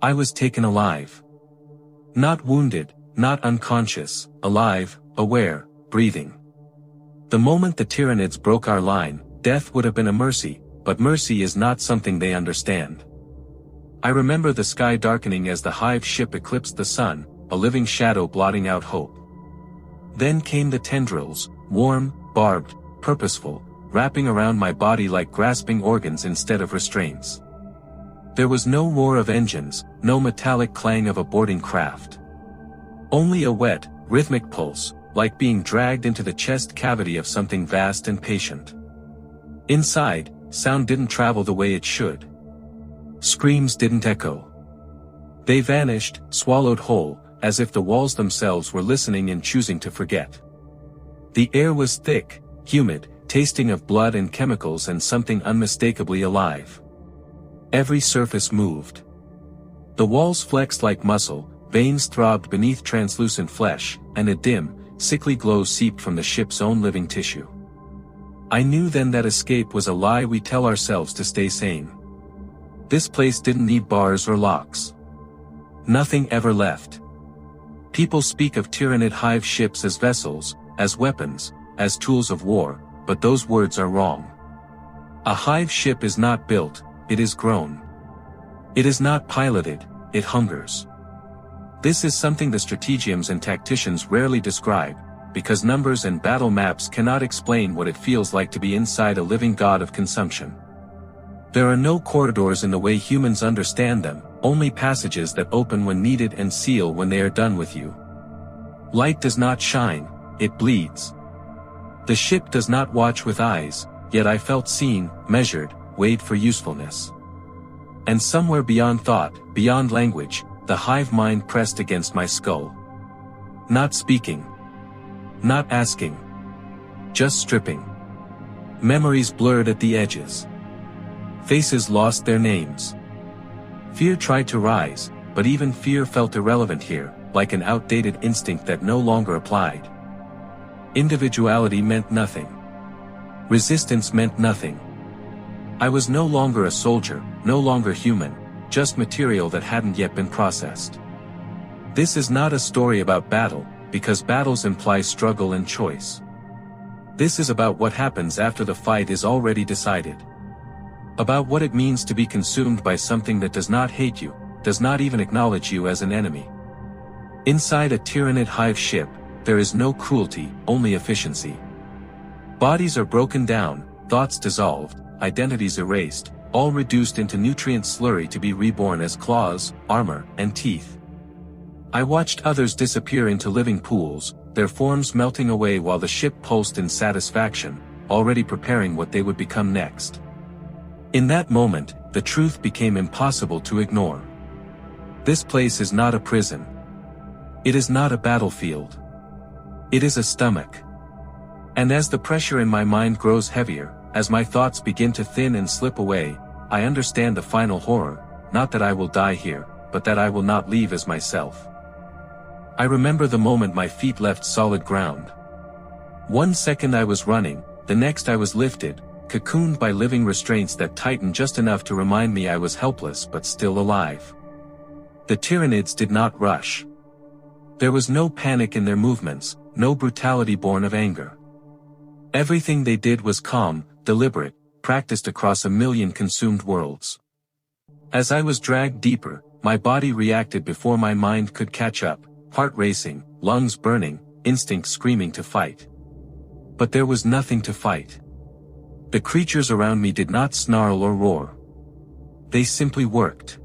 I was taken alive. Not wounded, not unconscious, alive, aware, breathing. The moment the Tyranids broke our line, death would have been a mercy, but mercy is not something they understand. I remember the sky darkening as the Hive ship eclipsed the sun, a living shadow blotting out hope. Then came the tendrils, warm, barbed, purposeful, wrapping around my body like grasping organs instead of restraints. There was no roar of engines, no metallic clang of a boarding craft. Only a wet, rhythmic pulse, like being dragged into the chest cavity of something vast and patient. Inside, sound didn't travel the way it should. Screams didn't echo. They vanished, swallowed whole, as if the walls themselves were listening and choosing to forget. The air was thick, humid, tasting of blood and chemicals and something unmistakably alive. Every surface moved. The walls flexed like muscle, veins throbbed beneath translucent flesh, and a dim, sickly glow seeped from the ship's own living tissue. I knew then that escape was a lie we tell ourselves to stay sane. This place didn't need bars or locks. Nothing ever left. People speak of Tyranid Hive ships as vessels, as weapons, as tools of war, but those words are wrong. A Hive ship is not built, it is grown. It is not piloted, it hungers. This is something the strategians and tacticians rarely describe, because numbers and battle maps cannot explain what it feels like to be inside a living god of consumption. There are no corridors in the way humans understand them, only passages that open when needed and seal when they are done with you. Light does not shine, it bleeds. The ship does not watch with eyes, yet I felt seen, measured, weighed for usefulness. And somewhere beyond thought, beyond language, the hive mind pressed against my skull. Not speaking. Not asking. Just stripping. Memories blurred at the edges. Faces lost their names. Fear tried to rise, but even fear felt irrelevant here, like an outdated instinct that no longer applied. Individuality meant nothing. Resistance meant nothing. I was no longer a soldier, no longer human, just material that hadn't yet been processed. This is not a story about battle, because battles imply struggle and choice. This is about what happens after the fight is already decided. About what it means to be consumed by something that does not hate you, does not even acknowledge you as an enemy. Inside a Tyranid Hive ship, there is no cruelty, only efficiency. Bodies are broken down, thoughts dissolved, identities erased, all reduced into nutrient slurry to be reborn as claws, armor, and teeth. I watched others disappear into living pools, their forms melting away while the ship pulsed in satisfaction, already preparing what they would become next. In that moment, the truth became impossible to ignore. This place is not a prison. It is not a battlefield. It is a stomach. And as the pressure in my mind grows heavier, as my thoughts begin to thin and slip away, I understand the final horror, not that I will die here, but that I will not leave as myself. I remember the moment my feet left solid ground. 1 second I was running, the next I was lifted, cocooned by living restraints that tightened just enough to remind me I was helpless but still alive. The Tyranids did not rush. There was no panic in their movements, no brutality born of anger. Everything they did was calm, deliberate, practiced across a million consumed worlds. As I was dragged deeper, my body reacted before my mind could catch up, heart racing, lungs burning, instinct screaming to fight. But there was nothing to fight. The creatures around me did not snarl or roar. They simply worked.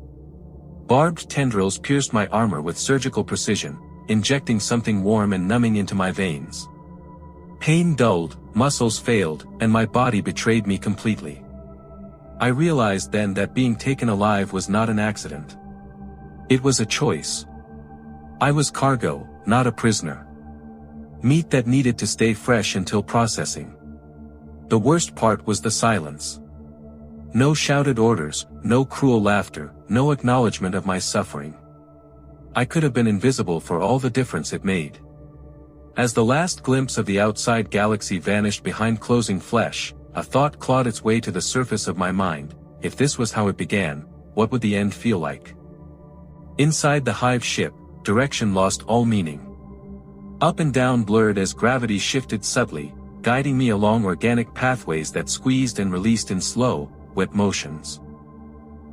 Barbed tendrils pierced my armor with surgical precision, injecting something warm and numbing into my veins. Pain dulled, muscles failed, and my body betrayed me completely. I realized then that being taken alive was not an accident. It was a choice. I was cargo, not a prisoner. Meat that needed to stay fresh until processing. The worst part was the silence. No shouted orders, no cruel laughter, no acknowledgement of my suffering. I could have been invisible for all the difference it made. As the last glimpse of the outside galaxy vanished behind closing flesh, a thought clawed its way to the surface of my mind: if this was how it began, what would the end feel like? Inside the Hive ship, direction lost all meaning. Up and down blurred as gravity shifted subtly, guiding me along organic pathways that squeezed and released in slow, wet motions.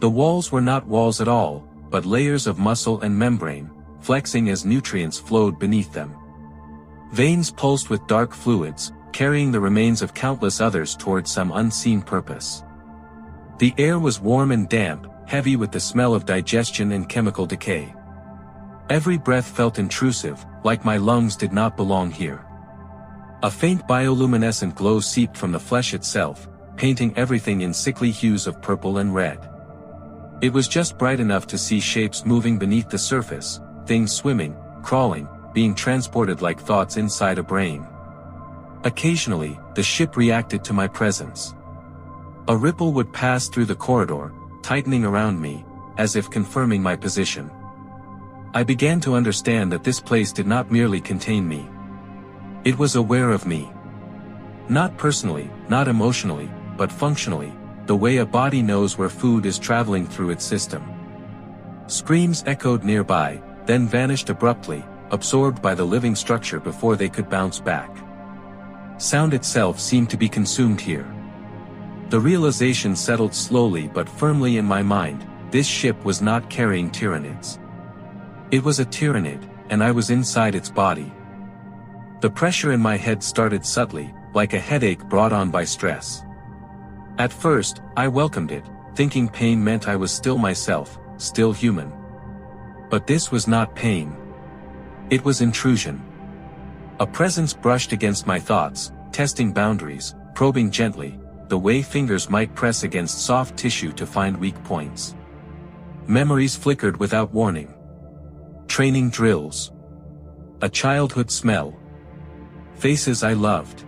The walls were not walls at all, but layers of muscle and membrane, flexing as nutrients flowed beneath them. Veins pulsed with dark fluids, carrying the remains of countless others toward some unseen purpose. The air was warm and damp, heavy with the smell of digestion and chemical decay. Every breath felt intrusive, like my lungs did not belong here. A faint bioluminescent glow seeped from the flesh itself, painting everything in sickly hues of purple and red. It was just bright enough to see shapes moving beneath the surface, things swimming, crawling, being transported like thoughts inside a brain. Occasionally, the ship reacted to my presence. A ripple would pass through the corridor, tightening around me, as if confirming my position. I began to understand that this place did not merely contain me. It was aware of me. Not personally, not emotionally, but functionally, the way a body knows where food is traveling through its system. Screams echoed nearby, then vanished abruptly, absorbed by the living structure before they could bounce back. Sound itself seemed to be consumed here. The realization settled slowly but firmly in my mind: this ship was not carrying Tyranids. It was a Tyranid, and I was inside its body. The pressure in my head started subtly, like a headache brought on by stress. At first, I welcomed it, thinking pain meant I was still myself, still human. But this was not pain. It was intrusion. A presence brushed against my thoughts, testing boundaries, probing gently, the way fingers might press against soft tissue to find weak points. Memories flickered without warning. Training drills. A childhood smell. Faces I loved.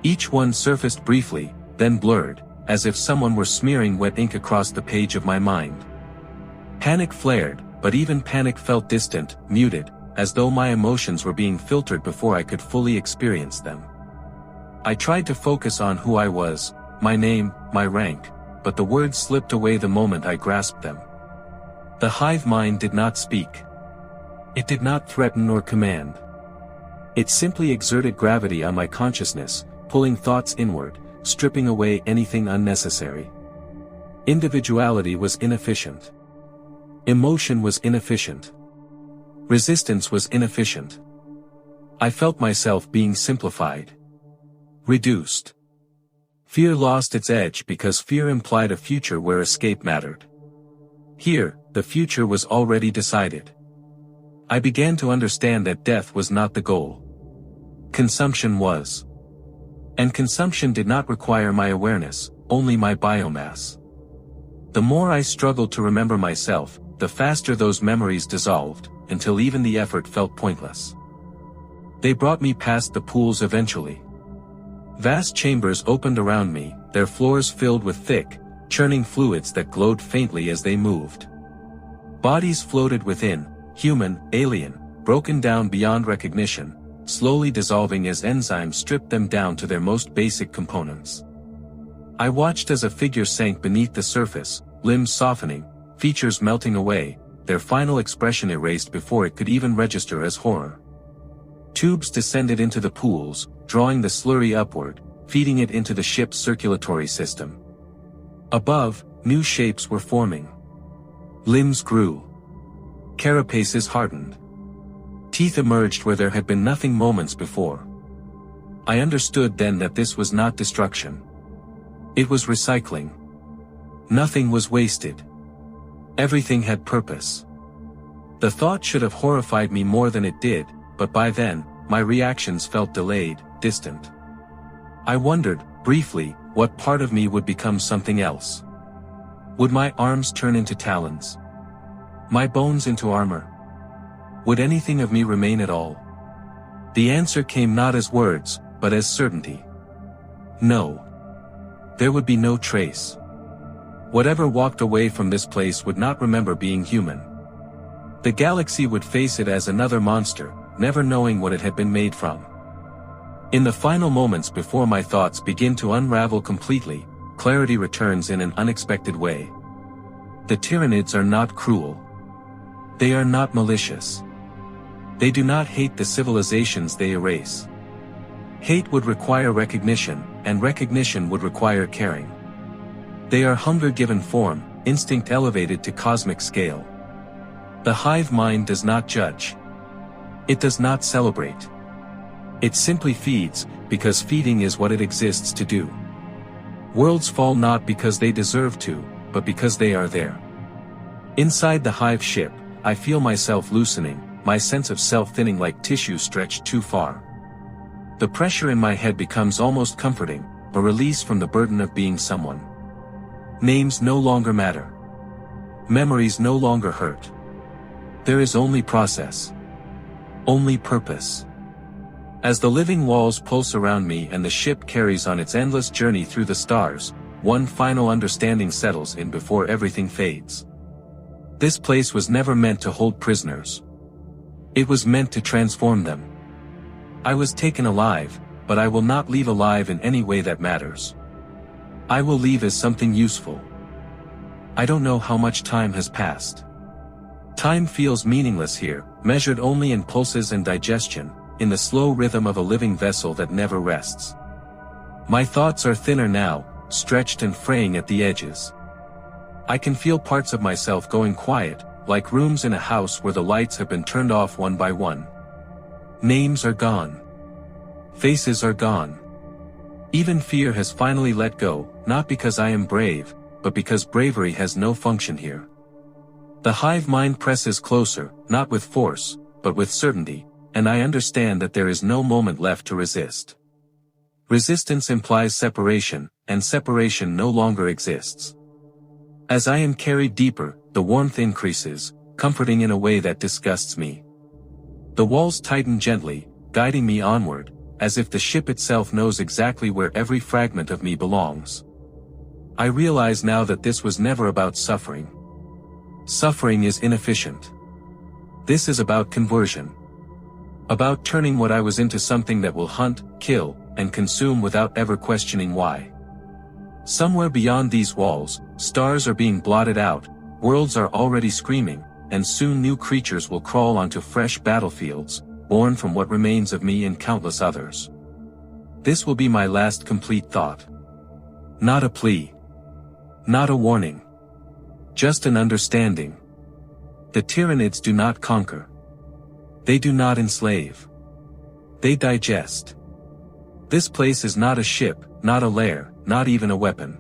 Each one surfaced briefly, then blurred, as if someone were smearing wet ink across the page of my mind. Panic flared, but even panic felt distant, muted, as though my emotions were being filtered before I could fully experience them. I tried to focus on who I was, my name, my rank, but the words slipped away the moment I grasped them. The Hive Mind did not speak. It did not threaten or command. It simply exerted gravity on my consciousness, pulling thoughts inward, stripping away anything unnecessary. Individuality was inefficient. Emotion was inefficient. Resistance was inefficient. I felt myself being simplified. Reduced. Fear lost its edge because fear implied a future where escape mattered. Here, the future was already decided. I began to understand that death was not the goal. Consumption was. And consumption did not require my awareness, only my biomass. The more I struggled to remember myself, the faster those memories dissolved, until even the effort felt pointless. They brought me past the pools eventually. Vast chambers opened around me, their floors filled with thick, churning fluids that glowed faintly as they moved. Bodies floated within, human, alien, broken down beyond recognition, slowly dissolving as enzymes stripped them down to their most basic components. I watched as a figure sank beneath the surface, limbs softening, features melting away, their final expression erased before it could even register as horror. Tubes descended into the pools, drawing the slurry upward, feeding it into the ship's circulatory system. Above, new shapes were forming. Limbs grew. Carapaces hardened. Teeth emerged where there had been nothing moments before. I understood then that this was not destruction. It was recycling. Nothing was wasted. Everything had purpose. The thought should have horrified me more than it did, but by then, my reactions felt delayed, distant. I wondered, briefly, what part of me would become something else. Would my arms turn into talons? My bones into armor? Would anything of me remain at all? The answer came not as words, but as certainty. No. There would be no trace. Whatever walked away from this place would not remember being human. The galaxy would face it as another monster, never knowing what it had been made from. In the final moments before my thoughts begin to unravel completely, clarity returns in an unexpected way. The Tyranids are not cruel. They are not malicious. They do not hate the civilizations they erase. Hate would require recognition, and recognition would require caring. They are hunger given form, instinct elevated to cosmic scale. The hive mind does not judge. It does not celebrate. It simply feeds, because feeding is what it exists to do. Worlds fall not because they deserve to, but because they are there. Inside the hive ship, I feel myself loosening, my sense of self thinning like tissue stretched too far. The pressure in my head becomes almost comforting, a release from the burden of being someone. Names no longer matter. Memories no longer hurt. There is only process. Only purpose. As the living walls pulse around me and the ship carries on its endless journey through the stars, one final understanding settles in before everything fades. This place was never meant to hold prisoners. It was meant to transform them. I was taken alive, but I will not leave alive in any way that matters. I will leave as something useful. I don't know how much time has passed. Time feels meaningless here, measured only in pulses and digestion, in the slow rhythm of a living vessel that never rests. My thoughts are thinner now, stretched and fraying at the edges. I can feel parts of myself going quiet, like rooms in a house where the lights have been turned off one by one. Names are gone. Faces are gone. Even fear has finally let go, not because I am brave, but because bravery has no function here. The hive mind presses closer, not with force, but with certainty, and I understand that there is no moment left to resist. Resistance implies separation, and separation no longer exists. As I am carried deeper, the warmth increases, comforting in a way that disgusts me. The walls tighten gently, guiding me onward, as if the ship itself knows exactly where every fragment of me belongs. I realize now that this was never about suffering. Suffering is inefficient. This is about conversion. About turning what I was into something that will hunt, kill, and consume without ever questioning why. Somewhere beyond these walls, stars are being blotted out, worlds are already screaming, and soon new creatures will crawl onto fresh battlefields, born from what remains of me and countless others. This will be my last complete thought. Not a plea. Not a warning. Just an understanding. The Tyranids do not conquer. They do not enslave. They digest. This place is not a ship, not a lair, not even a weapon.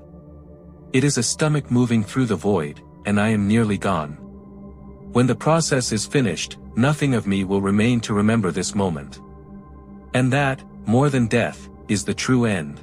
It is a stomach moving through the void, and I am nearly gone. When the process is finished, nothing of me will remain to remember this moment. And that, more than death, is the true end.